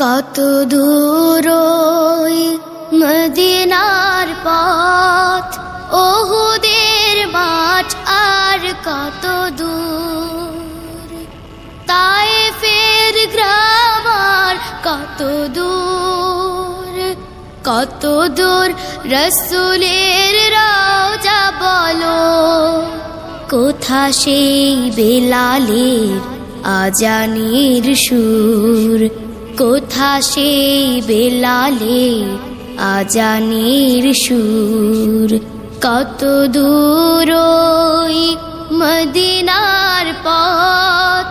কত দূর ওই মদিনার পথ, ওহুদের মাঠ আর কত দূর, তায়েফের গ্রাম আর কত দূর, কত দূর রাসূলের রওজা বলো, কোথা সেই বেলালের আজানের সুর, কোথা সেই বেলালের আজানের সুর, কত দূর ওই মদিনার পথ,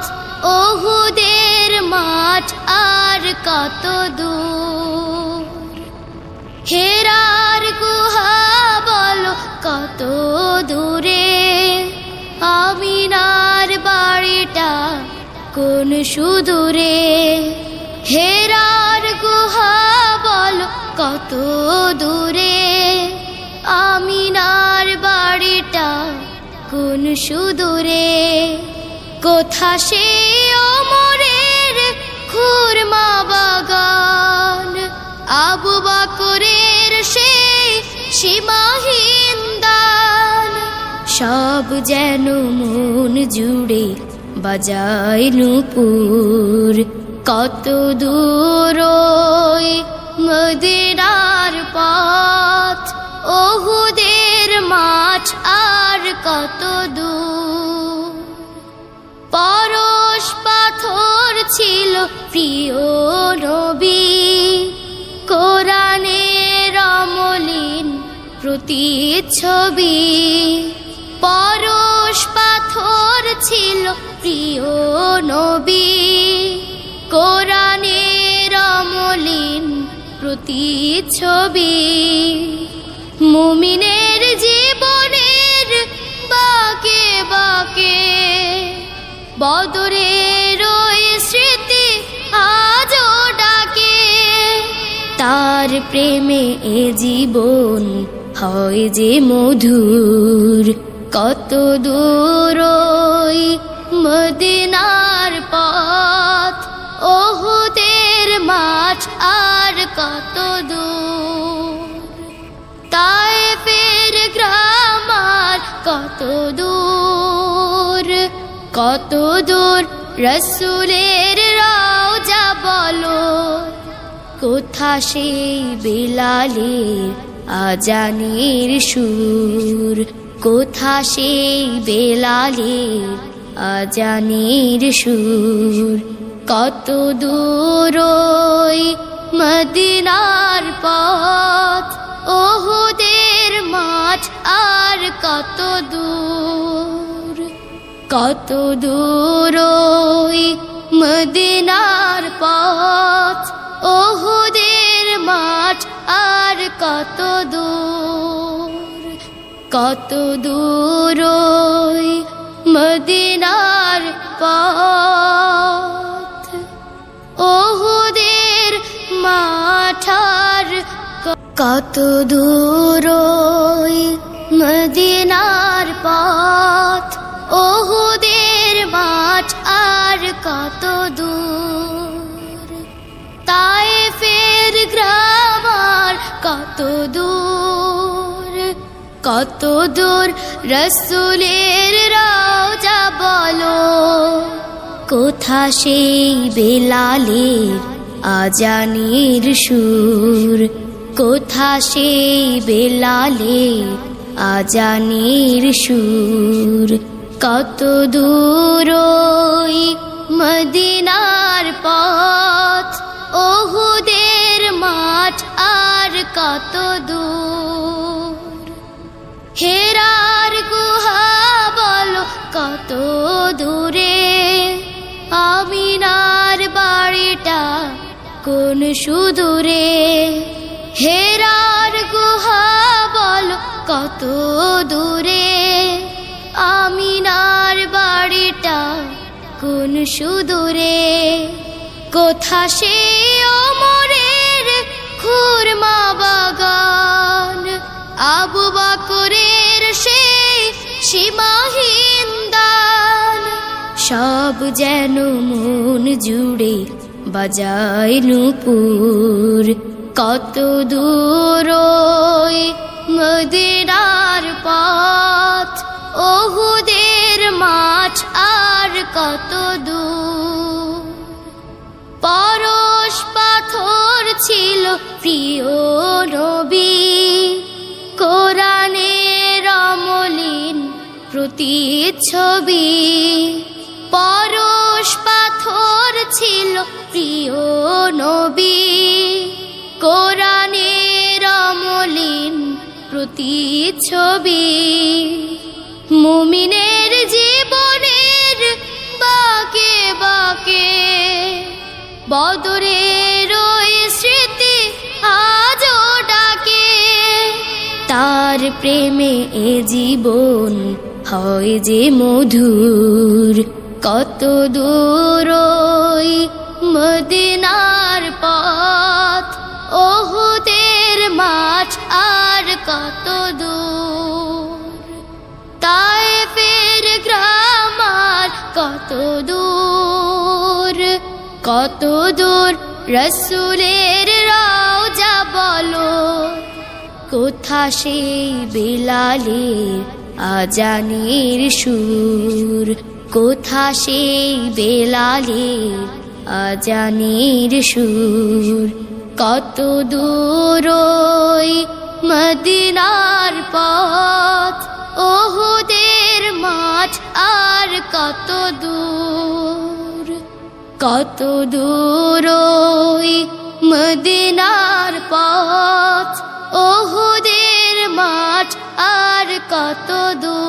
ওহুদের মাঠ আর কত দূর, হেরার গুহা বলো কত দূরে, আমিনার বাড়িটা কোন সুদূরে, হেরার গুহা বলো কত দূরে, আমিনার বাড়িটা কোন সুদূরে, কোথা সে ওমরের খুরমা বাগান, আবু বকরের সেই সীমাহীন দান, সব যেন মন জুড়ে বাজায় নূপুর, কত দূর ওই মদিনার পথ, ওহুদের মাঠ আর কত দূর, পরশ পাথর ছিল প্রিয় নবী, কোরআনের অমলিন প্রতিচ্ছবি, পরশ পাথর ছিল প্রিয় নবী, কোরআনের অমলিন প্রতিচ্ছবি, মুমিনের জীবনের বাঁকে বাঁকে বদরের ওই স্মৃতি আজও ডাকে, তার প্রেমে এ জীবন হয় যে মধুর, কত দূর ওই মদিনার পথ, ওহুদের মাঠ আর কত দূর, তায়েফের গ্রাম আর কত দূর, কত দূর রাসূলের রওজা বলো, কোথা সেই বেলালের আজানের সুর, কোথা সেই বেলালের আজানের সুর, কত দূর ওই মদিনার পথ, ওহুদের মাঠ আর কত দূর, কত দূর ওই মদিনার পথ, ওহুদের মাঠ আর কত দূর, কত দূর ওই মদিনার পথ, ওহুদের মাঠ আর কত দূর ওই মদিনার পথ, ওহুদের মাঠ আর কত দূর, তায়েফের গ্রাম আর কত দূর, কত দূর রাসূলের রওজা বলো, কোথা সেই বেলালের আজানের সুর, কোথা সেই বেলালের আজানের সুর, কত দূর ওই মদিনার পথ, ওহুদের মাঠ আর কত দূর, হেরার গুহা বলো কত দূরে, আমিনার বাড়িটা কোন সুদূরে, হেরার গুহা বলো কত দূরে, আমিনার বাড়িটা কোন সুদূরে, কোথা সে ওমরের খুরমা বাগান, আবু বকরের সেই সীমাহীন দান, সব যেন মন জুড়ে বাজায় নূপুর। কত দূর ওই মদিনার পথ, ওহুদের মাঠ আর কত দূর। পরশ পাথর ছিল প্রিয় নবী, কোরআনের অমলিন প্রতিচ্ছবি। পরশ পাথর ছিল প্রিয় নবী, কোরআনের অমলিন প্রতিচ্ছবি। মুমিনের জীবনের বাঁকে বাঁকে বদরের ওই স্মৃতি আজও ডাকে। তার প্রেমে এ জীবন হয় যে মধুর। কত দূর ওই মদিনার পথ, ওহুদের মাঠ আর কত দূর। তায়েফের গ্রাম আর কত দূর, কত দূর রসুলের রওজা বলো। কোথা সেই বেলালের আজানের সুর, কোথা সেই বেলালের আজানের সুর। কত দূর ওই মদিনার পথ, ওহুদের মাঠ আর কত দূর। কত দূর ওই মদিনার পথ, ওহুদের মাঠ আর কত দূর।